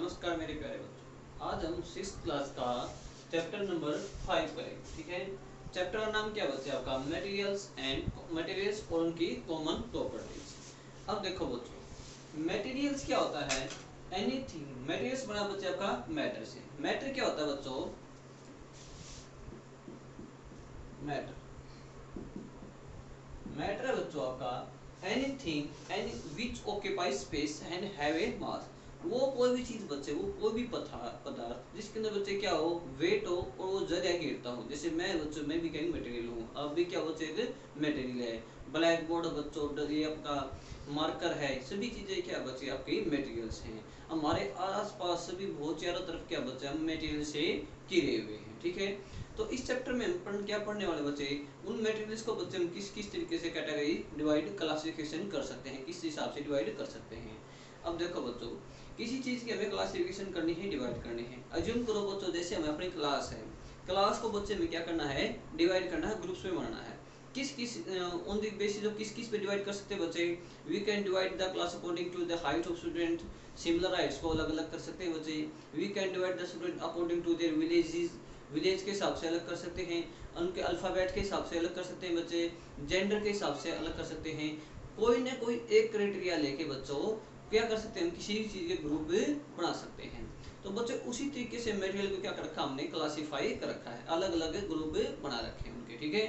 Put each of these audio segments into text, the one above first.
नमस्कार मेरे प्यारे बच्चों, आज हम 6th क्लास का चैप्टर नंबर 5 करेंगे। ठीक है, चैप्टर का नाम क्या बच्चे आपका मटेरियल्स और उनकी कॉमन प्रॉपर्टीज। अब देखो बच्चों, मटेरियल्स क्या होता है? एनीथिंग। मटेरियल्स बना बच्चे आपका मैटर से। मैटर क्या होता है बच्चों? मैटर मैटर है बच्चों आपका anything any which occupy space and have a mass. वो कोई भी चीज बच्चे, वो कोई भी पदार्थ जिसके अंदर बच्चे क्या हो, वेट हो और वो जगह घेरता हो। जैसे मैं बच्चों, मैं भी कहीं मटेरियल हूँ, अब भी क्या बच्चे एक मटेरियल है। ब्लैक बोर्ड बच्चों, ये आपका मार्कर है, सभी चीजें क्या बच्चे आपकी मटेरियल्स हैं। हमारे आसपास सभी बहुत चारों तरफ क्या बच्चे, हम मटेरियल से घिरे हुए हैं। ठीक है, तो इस चैप्टर में हम क्या पढ़ने वाले बच्चे, उन मटेरियल्स को बच्चे हम किस किस तरीके से कैटेगरी डिवाइड क्लासिफिकेशन कर सकते हैं, किस हिसाब से डिवाइड कर सकते हैं। अब देखो बच्चों, किसी चीज की हमें क्लासिफिकेशन करनी है, डिवाइड करनी है। अज्यूम करो बच्चों, जैसे हमें अपनी क्लास है, क्लास को बच्चे में क्या करना है, डिवाइड करना है, ग्रुप्स में बनाना है। किस किस ऑन द बेसिस ऑफ किस किस पे डिवाइड कर सकते हैं बच्चे? We can divide the class according to the height of student. Similar heights को अलग अलग कर सकते हैं बच्चे। We can divide the student according to their villages, village के हिसाब से अलग कर सकते हैं। उनके अल्फाबेट के हिसाब से अलग कर सकते हैं बच्चे। जेंडर के हिसाब से अलग कर सकते हैं। कोई ना कोई एक क्राइटेरिया लेके बच्चों क्या कर सकते हैं, हम किसी भी चीज के ग्रुप बना सकते हैं। तो बच्चे उसी तरीके से मटेरियल को क्या कर रखा हमने, क्लासीफाई कर रखा है, अलग अलग ग्रुप बना रखे हैं उनके। ठीक है,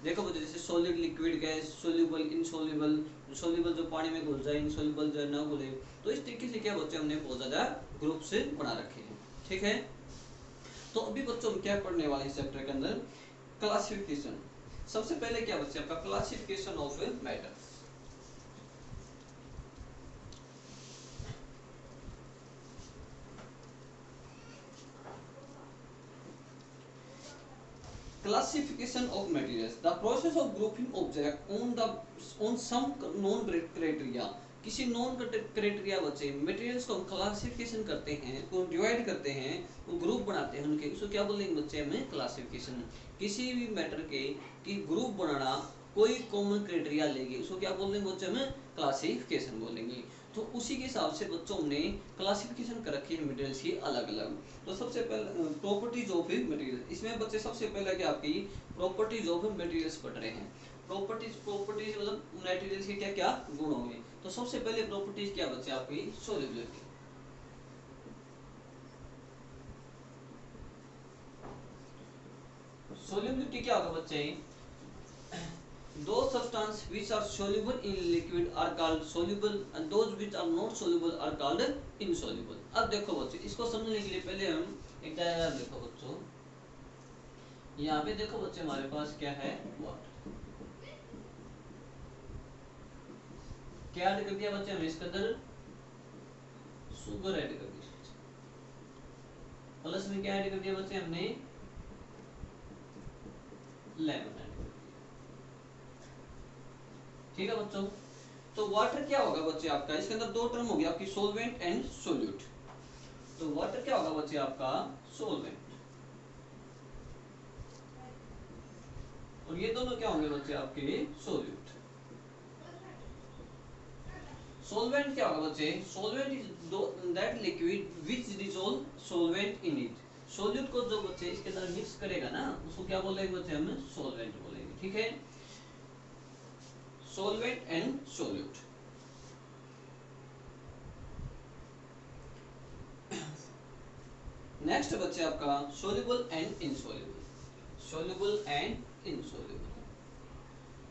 देखो बच्चे, जैसे solid, liquid, gas, soluble, insoluble. Soluble जो पानी में घुल जाए, इनसोल्यूबल जो ना घुले। तो इस तरीके से क्या बच्चे हमने बहुत ज्यादा ग्रुप से बना रखे हैं। ठीक है, तो अभी बच्चों हम क्या पढ़ने वाले हैं चैप्टर के अंदर, क्लासिफिकेशन। सबसे पहले क्या बच्चे आपका classification of matter. Classification of materials, the process of grouping object on some known criteria। किसी नॉन क्राइटेरिया बच्चे मटेरियल्स को हम क्लासिफिकेशन करते हैं, को डिवाइड करते हैं, ग्रुप बनाते हैं उनके, उसको क्या बोलेंगे बच्चे, हमें क्लासिफिकेशन। किसी भी मैटर के की ग्रुप बनाना कोई कॉमन क्राइटेरिया लेंगे, उसको क्या बोलेंगे बच्चे, हमें क्लासिफिकेशन बोलेंगे। तो उसी के हिसाब से बच्चों हमने क्लासिफिकेशन कर रखी है मटेरियल्स की अलग अलग। तो सबसे पहले प्रॉपर्टीज ऑफ मटेरियल, इसमें बच्चे सबसे पहले क्या आपकी प्रॉपर्टीज ऑफ मटेरियल्स पढ़ रहे हैं। प्रॉपर्टीज प्रॉपर्टीज मतलब मटेरियल्स के क्या क्या गुण होंगे। तो सबसे पहले प्रॉपर्टीज क्या बच्चे आपकी, सोल्युबिलिटी। सोल्युबिलिटी क्या होगा बच्चे, those substances which are soluble in liquid are called soluble and those which are not soluble are called insoluble। अब देखो बच्चों, इसको समझने के लिए पहले हम एक डायग्राम देखो बच्चों। यहाँ पे देखो बच्चे, हमारे पास क्या है, वाटर। क्या ऐड कर दिया बच्चे हमने इसके अंदर, शुगर ऐड कर दी। प्लस में क्या ऐड कर दिया बच्चे हमने, लेमन ऐड कर दिया। ठीक है बच्चों, तो वाटर क्या होगा बच्चे आपका, इसके अंदर दो टर्म हो गया आपकी, सोलवेंट एंड सोल्यूट। तो वाटर क्या होगा बच्चे आपका, सोलवेंट, और ये दोनों क्या होंगे बच्चे आपके, सोल्यूट। सोलवेंट क्या होगा बच्चे, solvent is that liquid which dissolve solvent in it. Solute को जो बच्चे इसके अंदर मिक्स करेगा ना, उसको क्या बोलेंगे बच्चे, हम सोलवेंट बोलेंगे। ठीक है, सोलवेंट एंड सोल्यूट। नेक्स्ट बच्चे आपका soluble and insoluble. Soluble and insoluble,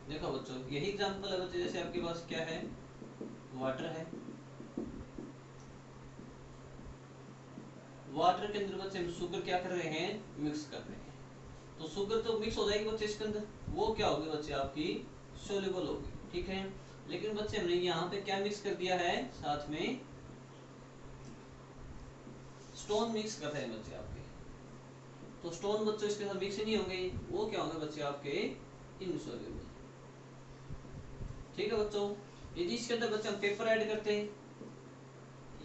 देखो बच्चों यही एग्जांपल है बच्चे, जैसे आपके पास क्या है, वाटर है। वाटर के अंदर बच्चे हम शुगर क्या कर रहे हैं, मिक्स कर रहे हैं। तो शुगर तो मिक्स हो जाएगी बच्चे इसके अंदर, वो क्या होगी बच्चे आपकी, सोल्यूबल होगी। ठीक है, लेकिन बच्चे हमने यहाँ पे क्या मिक्स कर दिया है, साथ में स्टोन मिक्स कर रहे हैं बच्चे आपके। तो स्टोन बच्चों इसके साथ मिक्स नहीं होंगे, वो क्या होंगे बच्चे आपके, इनसोल्यूबल। ठीक है बच्चों, यदि इसके अंदर बच्चे हम पेपर ऐड करते हैं,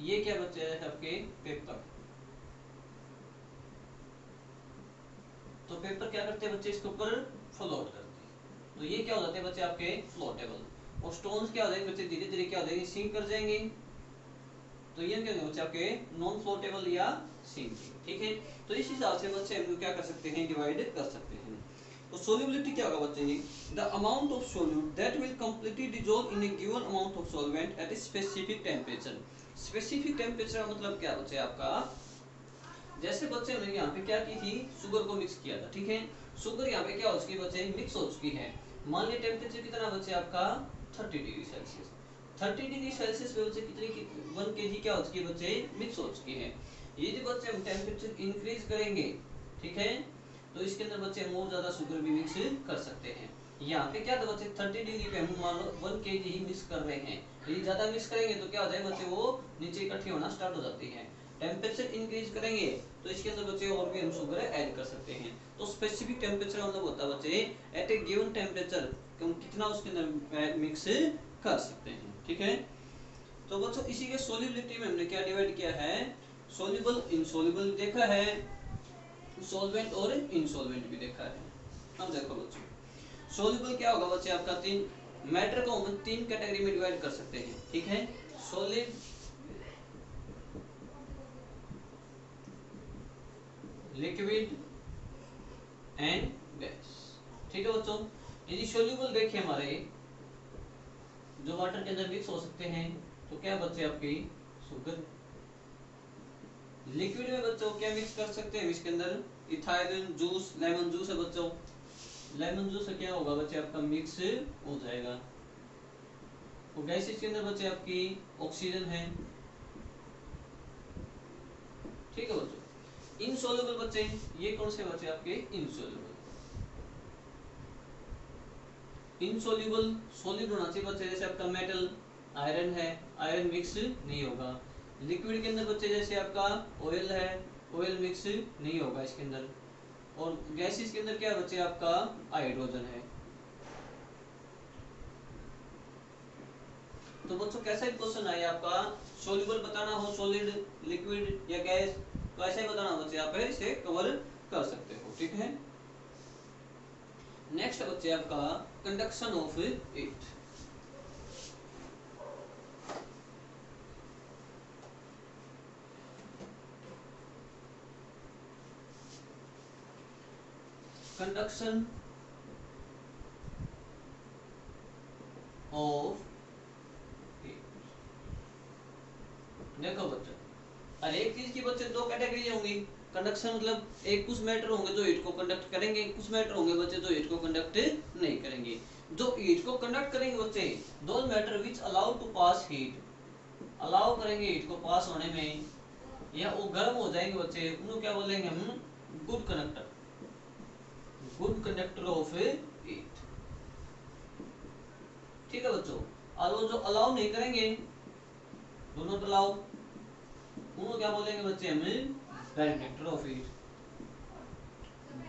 ये क्या बच्चे है आपके, पेपर। तो पेपर क्या करते हैं बच्चे, इसके ऊपर फ्लोट करते हैं। तो ये क्या हो जाते हैं बच्चे आपके, फ्लोटेबल। और स्टोन्स क्या हो जाएंगे बच्चे, धीरे धीरे क्या हो जाएंगे, सिंक कर जाएंगे। तो ये क्या होगा बच्चे आपके नॉन फ्लोटेबल या सिंकिंग, ठीक है। तो इस हिसाब से बच्चे हम क्या कर सकते हैं, डिवाइड कर सकते हैं। तो सोल्युबिलिटी क्या होगा बच्चे, the amount of solute that will completely dissolve in A given amount of solvent eight a specific temperature. Specific temperature का मतलब क्या बच्चे आपका, जैसे बच्चे हमने यहाँ पे क्या की थी, शुगर को मिक्स किया था, ठीक है। शुगर यहाँ पे क्या हो चुकी है बच्चे, मिक्स हो चुकी है। मान लीजिए टेम्परेचर कितना बच्चे आपका 30 डिग्री सेल्सियस। 30 डिग्री सेल्सियस पे बच्चे कितनी 1 kg क्या हो चुकी है बच्चे, मिक्स हो चुकी है। यदि बच्चे हम टेम्परेचर इंक्रीज करेंगे, ठीक है, तो इसके अंदर बच्चे हम और ज्यादा शुगर भी मिक्स कर सकते हैं। यहाँ पे क्या था बच्चे 30 डिग्री पे हम मान लो 1 kg ही मिक्स कर रहे हैं। यदि ज्यादा मिक्स करेंगे तो क्या हो जाएगा बच्चे, वो नीचे इकट्ठी होना स्टार्ट हो जाती है। टेम्परेचर इंक्रीज करेंगे तो इसके अंदर बच्चे और भी हम शुगर ऐड कर सकते हैं। तो स्पेसिफिक टेम्परेचर मतलब होता है बच्चे एट ए गिवन टेम्परेचर हम कितना उसके अंदर मिक्स कर सकते हैं, ठीक है। तो बच्चों इसी के सोल्युबिलिटी में हमने क्या डिवाइड किया है, सोल्यूबल इनसोल्यूबल देखा है, सॉल्वेंट और इनसॉल्वेंट भी देखा है। अब देखो बच्चों सोल्यूबल क्या होगा बच्चे आपका, तीन मैटर को हम 3 कैटेगरी में डिवाइड कर सकते हैं, ठीक है। सॉलिड, लिक्विड एंड गैस, ठीक है बच्चों। यदि सोल्यूबल देखें हमारे जो वाटर के अंदर मिक्स हो सकते हैं, तो क्या बच्चे आपकी शुगर। लिक्विड में बच्चों क्या मिक्स कर सकते हैं, इसके अंदर इथाइलिन जूस, लेमन जूस है बच्चों, लेमन जूस से क्या होगा बच्चे आपका मिक्स हो जाएगा। और गैसेस के अंदर बच्चे आपकी ऑक्सीजन है, ठीक है बच्चों। इनसॉल्युबल बच्चे ये कौन से बच्चे आपके, इनसॉल्युबल। इनसॉल्युबल सॉलिड होना चाहिए बच्चे, जैसे आपका मेटल, आयरन है, आयरन मिक्स नहीं होगा। लिक्विड के अंदर बच्चे जैसे आपका ऑयल है, ऑयल मिक्स नहीं होगा इसके अंदर। और गैसेस के अंदर क्या बच्चे आपका हाइड्रोजन है। तो बच्चों कैसा भी क्वेश्चन आए आपका, सॉल्युबल बताना हो, सॉलिड, लिक्विड या गैस, तो ऐसे ही बताना बच्चे आप इसे कवर कर सकते हो, ठीक है। नेक्स्ट बच्चे आपका conduction of heat. Conduction of heat. देखो बच्चों हर एक चीज की बच्चे 2 कैटेगरी होंगी। कंडक्शन मतलब एक कुछ मैटर होंगे जो हीट को कंडक्ट करेंगे, कुछ मैटर होंगे बच्चे जो हीट को कंडक्ट नहीं करेंगे। जो हीट को कंडक्ट करेंगे बच्चे, those matter which allow to pass heat, allow करेंगे हीट को पास होने में, या वो गर्म हो जाएंगे बच्चे, उनको क्या बोलेंगे हम, good conductor, good conductor of heat, ठीक है बच्चों। और वो जो अलाउ नहीं करेंगे, डू नॉट अलाउ, उनको क्या बोलेंगे बच्चे हम, bad conductor of heat,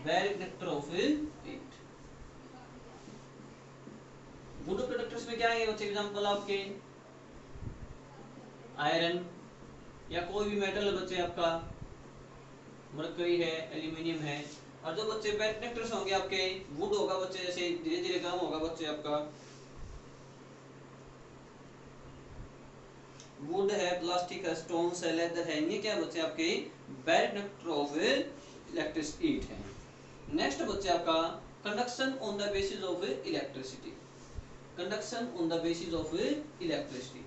bad conductor of heat. Good conductors में क्या आएंगे बच्चे, एग्जांपल आपके आयरन या कोई भी मेटल है बच्चे आपका, मरकरी है, एल्यूमिनियम है। और जो बच्चे बैड कंडक्टर्स होंगे आपके, वुड होगा बच्चे, जैसे धीरे धीरे गर्म होगा बच्चे आपका वुड है, प्लास्टिक है, स्टोन्स है, लेदर है, ये क्या बच्चे आपके bad conductor of electric heat है। नेक्स्ट बच्चे आपका conduction on the basis of electricity, conduction on the basis of electricity.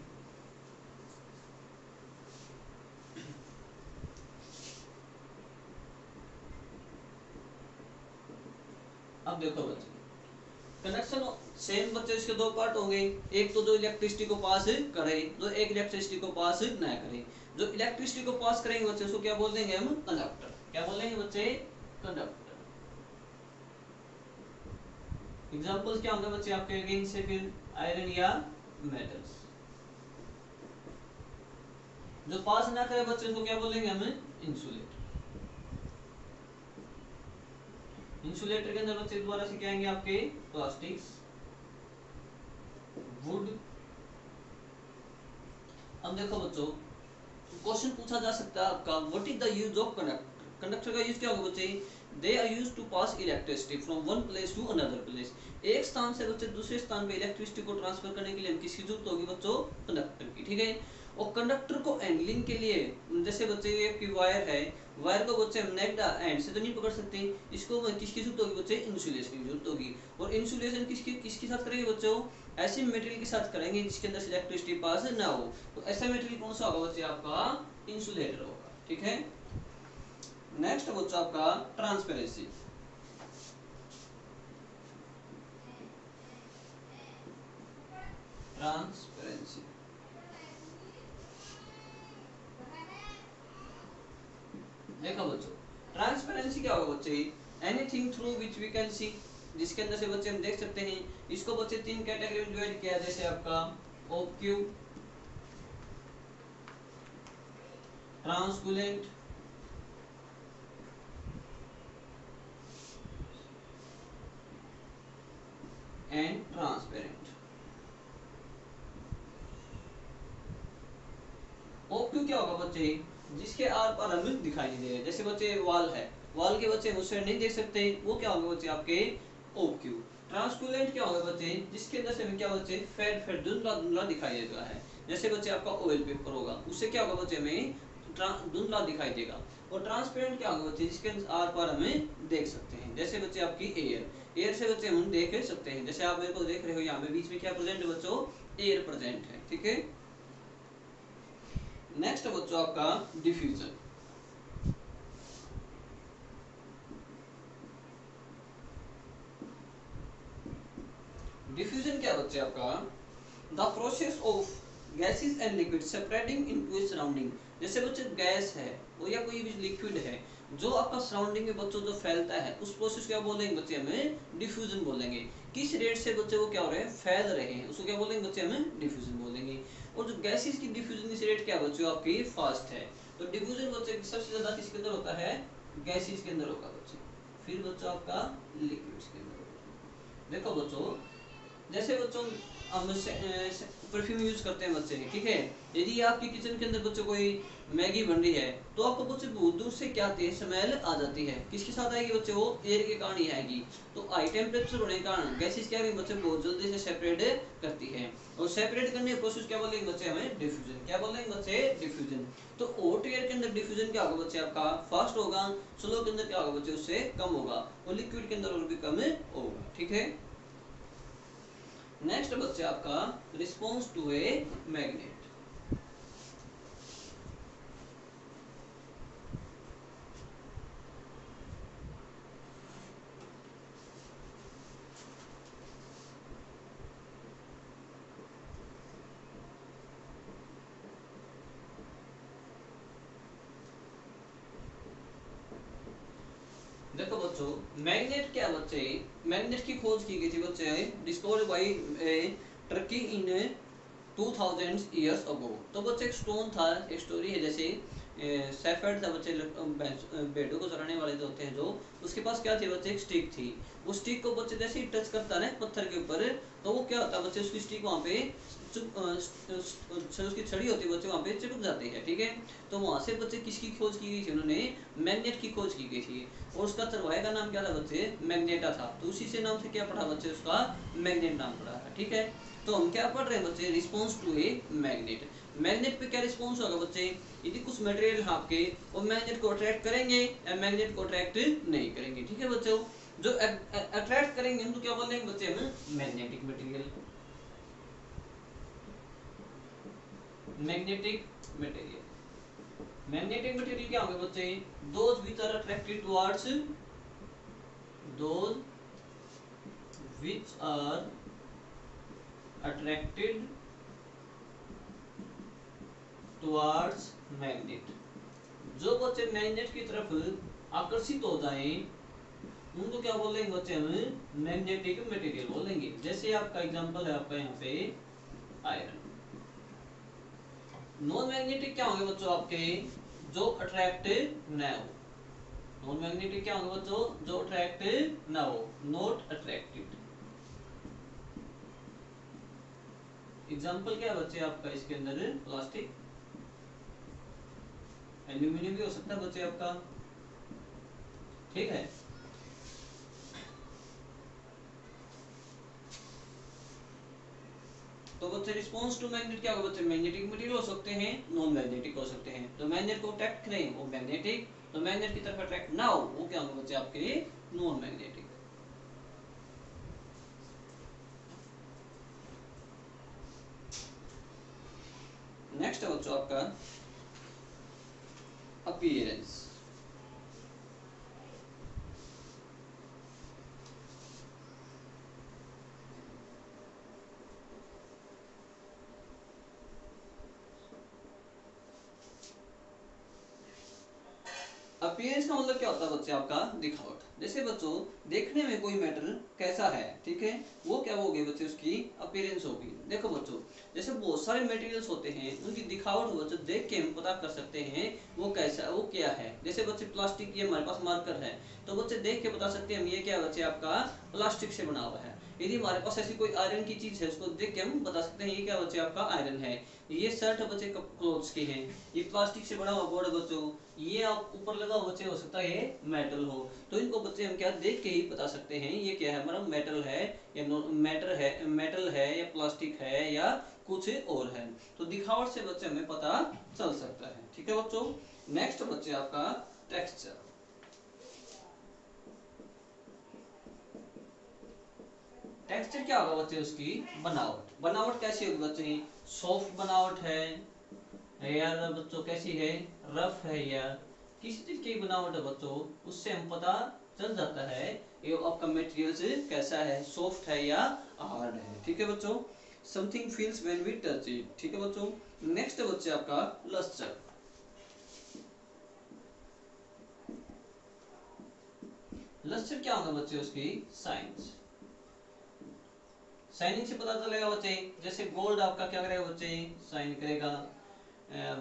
अब देखो बच्चे कंडक्शन सेम बच्चे इसके 2 पार्ट होंगे, एक तो जो इलेक्ट्रिसिटी को पास करे, जो एक इलेक्ट्रिसिटी को पास ना करे। जो इलेक्ट्रिसिटी को पास करेंगे बच्चे उसको क्या बोल देंगे हम, कंडक्टर। क्या बोलेंगे बच्चे, कंडक्टर। एग्जांपल्स क्या होंगे बच्चे आपके, अगेन से फिर आयरन या मेटल्स। जो पास ना करे बच्चे उसको क्या बोलेंगे हम, इंसुलेटर। इंसुलेटर के अंदर बच्चे दोबारा से क्या आएंगे आपके, प्लास्टिक्स, वुड। अब देखो बच्चों क्वेश्चन पूछा जा सकता है आपका, what is the use of conductor. Conductor का यूज क्या होगा बच्चे, they are used to pass electricity from one place to another place. एक स्थान से बच्चे दूसरे स्थान पे इलेक्ट्रिसिटी को ट्रांसफर करने के लिए हम किसकी जरूरत होगी बच्चों, कंडक्टर की, ठीक है। और कंडक्टर को हैंडलिंग के लिए, जैसे बच्चे ये की वायर है, वायर को बच्चे हम नेट एंड से तो नहीं पकड़ सकते, इसको किसकी जरूरत होगी बच्चे, इंसुलेशन की जरूरत होगी। और इंसुलेशन किसकी किसके साथ करेंगे बच्चों, ऐसे मटेरियल के साथ करेंगे जिसके अंदर से इलेक्ट्रिसिटी पास ना हो। तो ऐसा मटेरियल कौन सा होगा बच्चे, आपका इंसुलेटर होगा। ठीक है, नेक्स्ट बच्चों आपका ट्रांसपेरेंसी। ट्रांसपेरेंसी देखो बच्चों, ट्रांसपेरेंसी क्या होगा बच्चे, anything through which we can see, जिसके अंदर से बच्चे हम देख सकते हैं। इसको बच्चे तीन कैटेगरी में डिवाइड किया, जैसे आपका ओक्यू, ट्रांसकुलेंट एंड ट्रांसपेरेंट। ओक्यू क्या होगा बच्चे, जिसके आर पार हमें दिखाई नहीं दे रहे, जैसे बच्चे वॉल है, वॉल के बच्चे उस साइड नहीं देख सकते, वो क्या होगा बच्चे आपके ओक्यू। ट्रांसकुलेंट क्या होगा बच्चे, जिसके अंदर से हमें क्या बच्चे फेड फेड धुंधला धुंधला दिखाई देता है, जैसे बच्चे आपका ऑयल पेपर होगा, उससे क्या होगा बच्चे हमें धुंधला दिखाई देगा। और ट्रांसपेरेंट क्या होगा बच्चे, जिसके आर पार हमें देख सकते हैं, जैसे बच्चे आपकी एयर, एयर से बच्चे हम देख सकते हैं, जैसे आप मेरे को देख रहे हो, यहाँ पे बीच में क्या प्रेजेंट है बच्चों, एयर प्रेजेंट है। ठीक है, नेक्स्ट बच्चों आपका डिफ्यूजन। डिफ्यूजन क्या बच्चे आपका, the process of gases and liquid spreading into A surrounding. जैसे बच्चे गैस है वो या कोई भी लिक्विड है जो आपका सराउंडिंग में बच्चों जो फैलता है, उस प्रोसेस क्या बोलेंगे बच्चे, हमें डिफ्यूजन बोलेंगे। किस रेट से बच्चे वो क्या हो रहे हैं, फैल रहे हैं, उसको क्या बोलेंगे बच्चे, हमें डिफ्यूजन बोलेंगे। और जो गैसेस की डिफ्यूजन की रेट क्या बच्चों आपकी फास्ट है। तो डिफ्यूजन बच्चे सबसे ज्यादा किसके अंदर होता है, गैसेस के अंदर होगा बच्चे, फिर बच्चों आपका लिक्विड्स के अंदर होगा। देखो बच्चों, जैसे बच्चों हम परफ्यूम यूज करते हैं बच्चे, ठीक है, यदि आपकी किचन के अंदर बच्चों कोई मैगी बन रही है, तो आपको बच्चे बहुत दूर से क्या आती है, स्मेल आ जाती है, किसके साथ आएगी बच्चे, वो एयर के कारण ही आएगी। तो हाई टेम्परेचर होने के कारण गैसेस क्या है बच्चे, बहुत जल्दी से सेपरेट करती है, और सेपरेट करने का प्रोसेस क्या बोलेंगे बच्चे, हमें डिफ्यूजन, क्या बोलेंगे बच्चे, डिफ्यूजन। तो हॉट एयर के अंदर डिफ्यूजन क्या होगा बच्चे आपका फास्ट होगा, स्लो के अंदर क्या होगा बच्चे, उससे कम होगा, और लिक्विड के अंदर और भी कम होगा। ठीक है, नेक्स्ट बच्चे आपका रिस्पॉन्स टू ए मैग्नेट। देखो बच्चों, मैग्नेट क्या बच्चे, मैग्नेट की खोज की गई थी बच्चे, discovered by Turkey in 2000 years ago. तो बच्चे एक स्टोन था, एक स्टोरी है, जैसे सेफर्ड था बच्चे, बेडों को चलाने वाले जो होते हैं, जो उसके पास क्या थे बच्चे, एक स्टिक थी। उस स्टिक को बच्चे जैसे ही टच करता है पत्थर के ऊपर, तो वो क्या होता है बच्चे, उसकी स्टिक वहाँ पे उसकी छड़ी होती है बच्चे, वहाँ पे चिपक जाती है। ठीक है, तो वहाँ से बच्चे किसकी खोज की गई थी, उन्होंने मैग्नेट की खोज की गई थी, और उसका चरवाहे का नाम क्या था बच्चे, मैग्नेटा था। तो उसी से नाम से क्या पढ़ा बच्चे, उसका मैग्नेट नाम पड़ा है। ठीक है, तो हम क्या पढ़ रहे हैं बच्चे, response to a magnet. Magnet पे क्या रिस्पॉन्स होगा बच्चे, यदि कुछ मटेरियल आपके वो मैग्नेट को अट्रैक्ट करेंगे या मैग्नेट को अट्रैक्ट नहीं करेंगे। ठीक है बच्चों, जो अट्रैक्ट करेंगे उनको क्या बोलेंगे बच्चे, हम magnetic material, magnetic material. Magnetic material क्या होंगे बच्चे, those which are attracted towards, those which are attracted towards magnet. जो बच्चे मैग्नेट की तरफ आकर्षित हो जाएं, उनको क्या बोलेंगे बच्चे, हम मैग्नेटिक मटेरियल बोलेंगे। जैसे आपका एग्जांपल है आपका यहाँ पे आयरन। नॉन मैग्नेटिक क्या होंगे बच्चों आपके, जो अट्रैक्ट न हो। नॉन मैग्नेटिक क्या होंगे बच्चों, जो अट्रैक्ट न हो, नॉट अट्रैक्टेड। एग्जांपल क्या है बच्चे आपका इसके अंदर, प्लास्टिक, एल्यूमिनियम भी हो सकता है बच्चे आपका। ठीक है, तो बच्चे रिस्पॉन्स टू मैग्नेट क्या होगा बच्चे, मैग्नेटिक मटेरियल हो सकते हैं, नॉन मैग्नेटिक हो सकते हैं। तो मैग्नेट को अट्रैक्ट करें वो मैग्नेटिक, तो मैग्नेट की तरफ अट्रैक्ट ना हो वो क्या होंगे बच्चे आपके नॉन मैग्नेटिक। नेक्स्ट है बच्चों आपका अपीयरेंस। अपीयरेंस का मतलब क्या होता है बच्चे आपका दिखावट। जैसे बच्चों देखने में कोई मैटर कैसा है, ठीक है, वो क्या होगी बच्चे उसकी अपीयरेंस होगी। देखो बच्चों जैसे बहुत सारे मटेरियल्स होते हैं उनकी दिखावट बच्चों देख के हम पता कर सकते हैं वो कैसा वो क्या है। जैसे बच्चे प्लास्टिक ये हमारे पास मार्कर है तो बच्चे देख के बता सकते हैं हम ये क्या बच्चे आपका प्लास्टिक से बना हुआ है। यदि हमारे पास ऐसी कोई आयरन की चीज है उसको देख के हम बता सकते हैं ये क्या बच्चे आपका आयरन है। ये शर्ट बच्चे क्लोथ्स की है, ये प्लास्टिक से बना हुआ बोर्ड बच्चों, ये आप ऊपर लगा हुआ बच्चे हो सकता है ये मेटल हो। तो इनको बच्चे हम क्या देख के ही बता सकते हैं ये क्या है, हमारा मेटल है या मेटल है या प्लास्टिक है या कुछ और है। तो दिखावट से बच्चे हमें पता चल सकता है, ठीक है बच्चों। नेक्स्ट बच्चे आपका टेक्सचर। टेक्सचर क्या होगा बच्चे उसकी बनावट। बनावट कैसी होगी बच्चे, सॉफ्ट बनावट है या बच्चों कैसी है, रफ है या किसी तरीके की बनावट है बच्चों, उससे हम पता चल जाता है ये आपका मटेरियल कैसा है, सॉफ्ट है या हार्ड है, ठीक है बच्चों। Something feels when we touch it, ठीक है बच्चों। नेक्स्ट है बच्चे आपका लस्टर। लस्टर क्या होगा बच्चे उसकी साइंस। शाइनिंग से पता चलेगा बच्चे, जैसे गोल्ड आपका क्या करेगा बच्चे शाइन करेगा,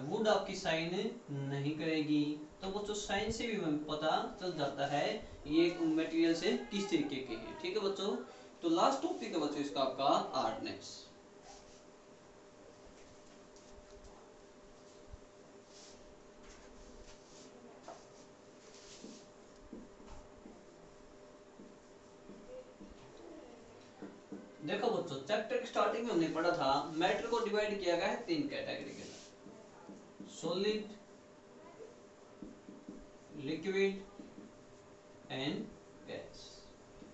वुड आपकी शाइन नहीं करेगी। तो बच्चों शाइन से भी हमें पता चल जाता है ये मटेरियल से किस तरीके के हैं, ठीक है बच्चों। तो लास्ट टॉपिक है बच्चों इसका आपका हार्डनेस। देखो बच्चों चैप्टर की स्टार्टिंग में हमने पढ़ा था मैटर को डिवाइड किया गया है 3 कैटेगरी के अंदर, सॉलिड, लिक्विड एंड गैस।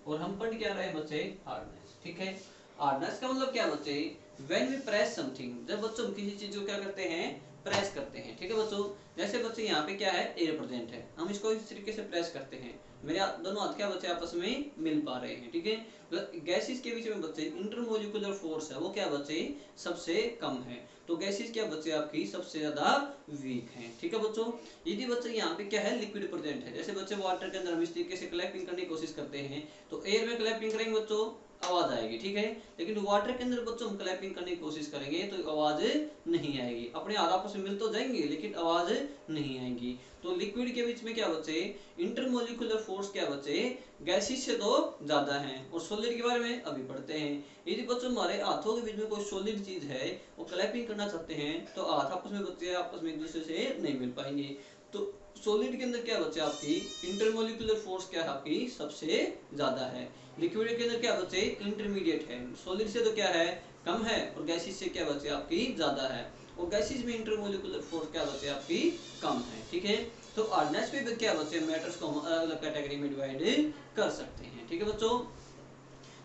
और हम पढ़ क्या रहे हैं बच्चे हार्डनेस, ठीक है। हार्डनेस का मतलब क्या बच्चे, व्हेन वी प्रेस समथिंग, जब बच्चों हम किसी चीज को क्या करते हैं प्रेस करते हैं, ठीक है बच्चों। जैसे बच्चे यहाँ पे क्या है एयर प्रेजेंट है, हम इसको इस तरीके से प्रेस करते हैं, मेरे दोनों हाथ क्या बच्चे आपस में मिल पा रहे हैं, ठीक है। गैसेस के बीच में बच्चे इंटरमोलिकुलर फोर्स है वो क्या बच्चे सबसे कम है। तो गैसेस क्या बच्चे आपकी सबसे ज्यादा वीक है, ठीक है बच्चों। यदि बच्चे यहाँ पे क्या है लिक्विड प्रेजेंट है, जैसे बच्चे वाटर के अंदर हम इस तरीके से क्लैपिंग करने की कोशिश करते हैं तो एयर में क्लैपिंग करेंगे बच्चों आवाज आएगी, ठीक है। लेकिन वाटर के अंदर बच्चों हम क्लैपिंग करने की कोशिश करेंगे तो आवाज नहीं आएगी, अपने हाथ आपस में मिल तो जाएंगे लेकिन आवाज नहीं आएगी। तो लिक्विड के बीच में क्या बच्चे इंटरमोलिकुलर फोर्स क्या बच्चे गैसेस से तो ज्यादा है। और सॉलिड के बारे में अभी पढ़ते हैं। यदि बच्चों हमारे हाथों के बीच में कोई सॉलिड चीज है वो क्लैपिंग करना चाहते हैं तो हाथ आपस में बच्चे आपस में एक दूसरे से नहीं मिल पाएंगे। तो सॉलिड के अंदर क्या बच्चे आपकी इंटरमोलिकुलर फोर्स क्या है आपकी सबसे ज्यादा है। लिक्विड के अंदर क्या बच्चे इंटरमीडिएट है, सॉलिड से तो क्या है कम है और गैसेस से क्या बच्चे आपकी ज्यादा है। और गैसेस में इंटरमोलिकुलर फोर्स क्या बच्चे आपकी कम है, ठीक है। तो हार्डनेस पे भी क्या बच्चे मैटर्स को हम अलग अलग कैटेगरी में डिवाइड कर सकते हैं, ठीक है बच्चों।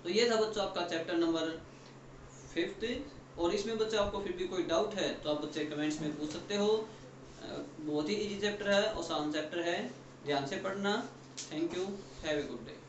तो ये था बच्चों आपका चैप्टर नंबर 5th। और इसमें बच्चे आपको फिर भी कोई डाउट है तो आप बच्चे कमेंट्स में पूछ सकते हो। बहुत ही इजी चैप्टर है, आसान चैप्टर है, ध्यान से पढ़ना। Thank you, have a good day.